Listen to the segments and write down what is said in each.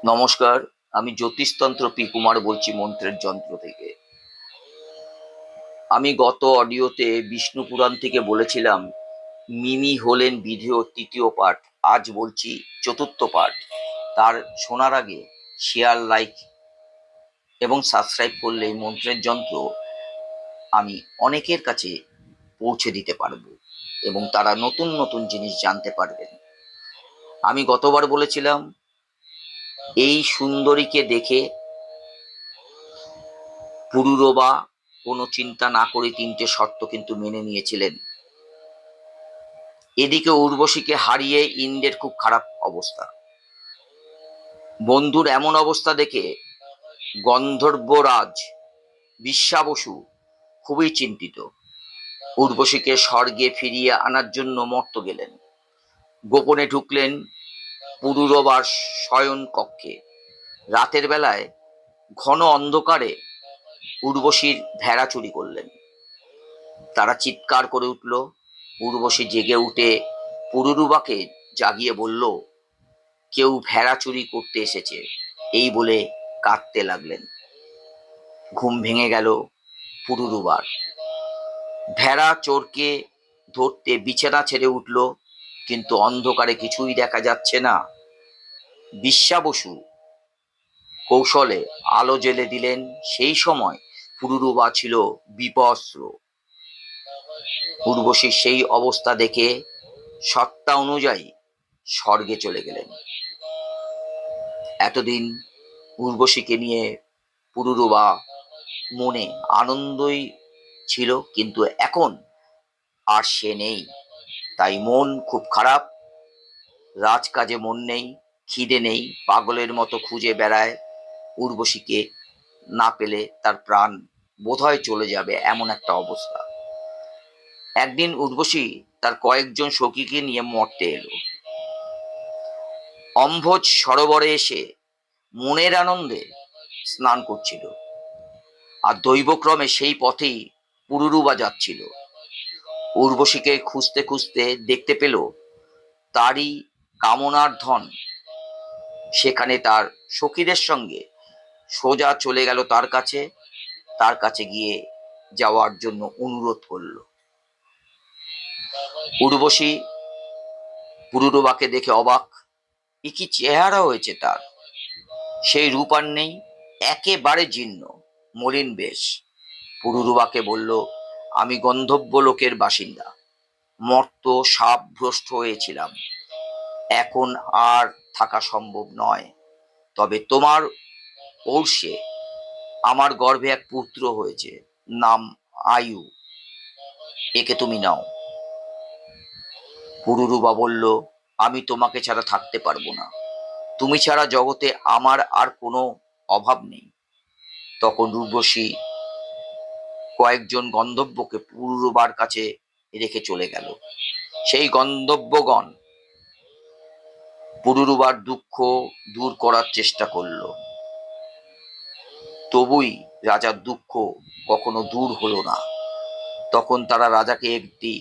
নমস্কার, আমি জ্যোতিষতন্ত্র পি কুমার বলছি মন্ত্রের যন্ত্র থেকে। আমি গত অডিওতে বিষ্ণু পুরাণ থেকে বলেছিলাম মিমি হলেন বিধেয় তৃতীয় পাঠ। আজ বলছি চতুর্থ পাঠ। তার শোনার আগে শেয়ার, লাইক এবং সাবস্ক্রাইব করলে এই মন্ত্রের যন্ত্র আমি অনেকের কাছে পৌঁছে দিতে পারবো এবং তারা নতুন নতুন জিনিস জানতে পারবেন। আমি গতবার বলেছিলাম এই সুন্দরীকে দেখে পুরুরবা কোনো চিন্তা না করে তিনটে শর্ত কিন্তু মেনে নিয়েছিলেন। এদিকে উর্বশীকে হারিয়ে ইন্দ্রের খুব খারাপ অবস্থা। বন্ধুর এমন অবস্থা দেখে গন্ধর্বরাজ বিশ্বাবসু খুবই চিন্তিত। উর্বশীকে স্বর্গে ফিরিয়ে আনার জন্য মর্ত গেলেন। গোপনে ঢুকলেন পুরুরবার শয়ন কক্ষে। রাতের বেলায় ঘন অন্ধকারে উর্বশীর ভেড়া চুরি করলেন। তারা চিৎকার করে উঠল। উর্বশী জেগে উঠে পুরুরবাকে জাগিয়ে বলল, কেউ ভেড়া চুরি করতে এসেছে, এই বলে কাঁদতে লাগলেন। ঘুম ভেঙে গেল পুরুরবার। ভেড়া চোরকে ধরতে বিছানা ছেড়ে উঠল, কিন্তু অন্ধকারে কিছুই দেখা যাচ্ছে না। বিশ্বাবসু কৌশলে আলো জ্বেলে দিলেন। সেই সময় পুরুরবা ছিল বিপস্র। উর্বশীর সেই অবস্থা দেখে সত্তা অনুযায়ী স্বর্গে চলে গেলেন। এতদিন উর্বশীকে নিয়ে পুরুরবা মনে আনন্দই ছিল, কিন্তু এখন আর সে নেই। তাই মন খুব খারাপ। রাজকাজে মন নেই, খিদে নেই, পাগলের মতো খুঁজে বেড়ায়। উর্বশীকে না পেলে তার প্রাণ বোধহয় চলে যাবে, এমন একটা অবস্থা। একদিন উর্বশী তার কয়েকজন সখীকে নিয়ে মর্তে এলো। অম্ভোজ সরোবরে এসে মনের আনন্দে স্নান করছিল, আর দৈবক্রমে সেই পথেই পুরুরবা যাচ্ছিল। উর্বশীকে খুঁজতে খুঁজতে দেখতে পেল তারই কামনার ধন সেখানে তার সখীদের সঙ্গে সোজা চলে গেল তার কাছে গিয়ে যাওয়ার জন্য অনুরোধ করল। উর্বশী পুরুরবাকে দেখে অবাক। এ কি চেহারা হয়েছে তার! সেই রূপ আর নেই, একেবারে জীর্ণ মলিন বেশ। পুরুরবাকে বলল, আমি গন্ধর্ব লোকের বাসিন্দা, মর্ত সাপ ভ্রষ্ট হয়েছিলাম, এখন আর থাকা সম্ভব নয়। তবে তোমার ঔর্ষে আমার গর্ভে এক পুত্র হয়েছে, নাম আয়ু, একে তুমি নাও। পুরুরবা বলল, আমি তোমাকে ছাড়া থাকতে পারবো না, তুমি ছাড়া জগতে আমার আর কোনো অভাব নেই। তখন উর্বশী কয়েকজন গন্ধর্বকে পুরুরবার কাছে রেখে চলে গেল। সেই গন্ধর্বগণ পুরুরবার দুঃখ দূর করার চেষ্টা করল, তবুই রাজার দুঃখ কখনো দূর হলো না। তখন তারা রাজাকে একটি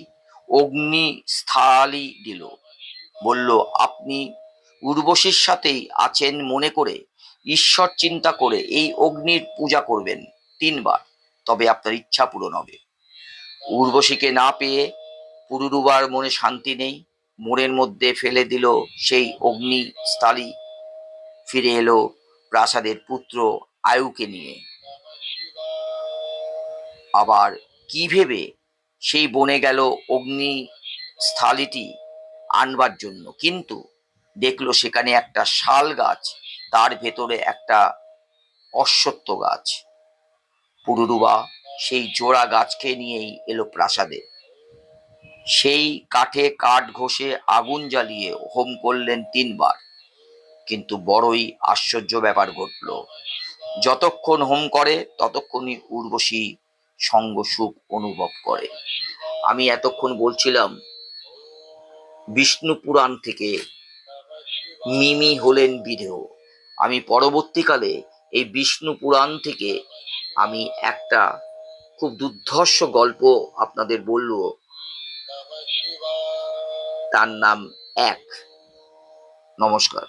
অগ্নিস্থলী দিল। বলল, আপনি উর্বশীর সাথেই আছেন মনে করে ঈশ্বর চিন্তা করে এই অগ্নির পূজা করবেন 3 বার, তবে আপনার ইচ্ছা পূরণ হবে। উর্বশীকে না পেয়ে পুরুরবার মনে শান্তি নেই। মোড়ের মধ্যে ফেলে দিল সেই অগ্নিস্থলী। ফিরে এলো প্রাসাদের পুত্র আয়ুকে নিয়ে। আবার কি ভেবে সেই বনে গেল অগ্নিস্থলীটি আনবার জন্য, কিন্তু দেখলো সেখানে একটা শাল গাছ, তার ভেতরে একটা অশ্বত্থ গাছ। পুরুরবা সেই জোড়া গাছকে নিয়েই এলো প্রাসাদে। সেই কাঠে কাঠ ঘষে আগুন জ্বালিয়ে হোম করলেন 3 বার, কিন্তু বড়ই আশ্চর্য ব্যাপার ঘটল। যতক্ষণ হোম করে ততক্ষণই উর্বশী সঙ্গ সুখ অনুভব করে। আমি এতক্ষণ বলছিলাম বিষ্ণু পুরাণ থেকে মিমি হলেন বিধেয়। আমি পরবর্তীকালে এই বিষ্ণু পুরাণ থেকে আমি একটা খুব দুর্ধর্ষ গল্প আপনাদের বলবো, তার নাম এক। নমস্কার।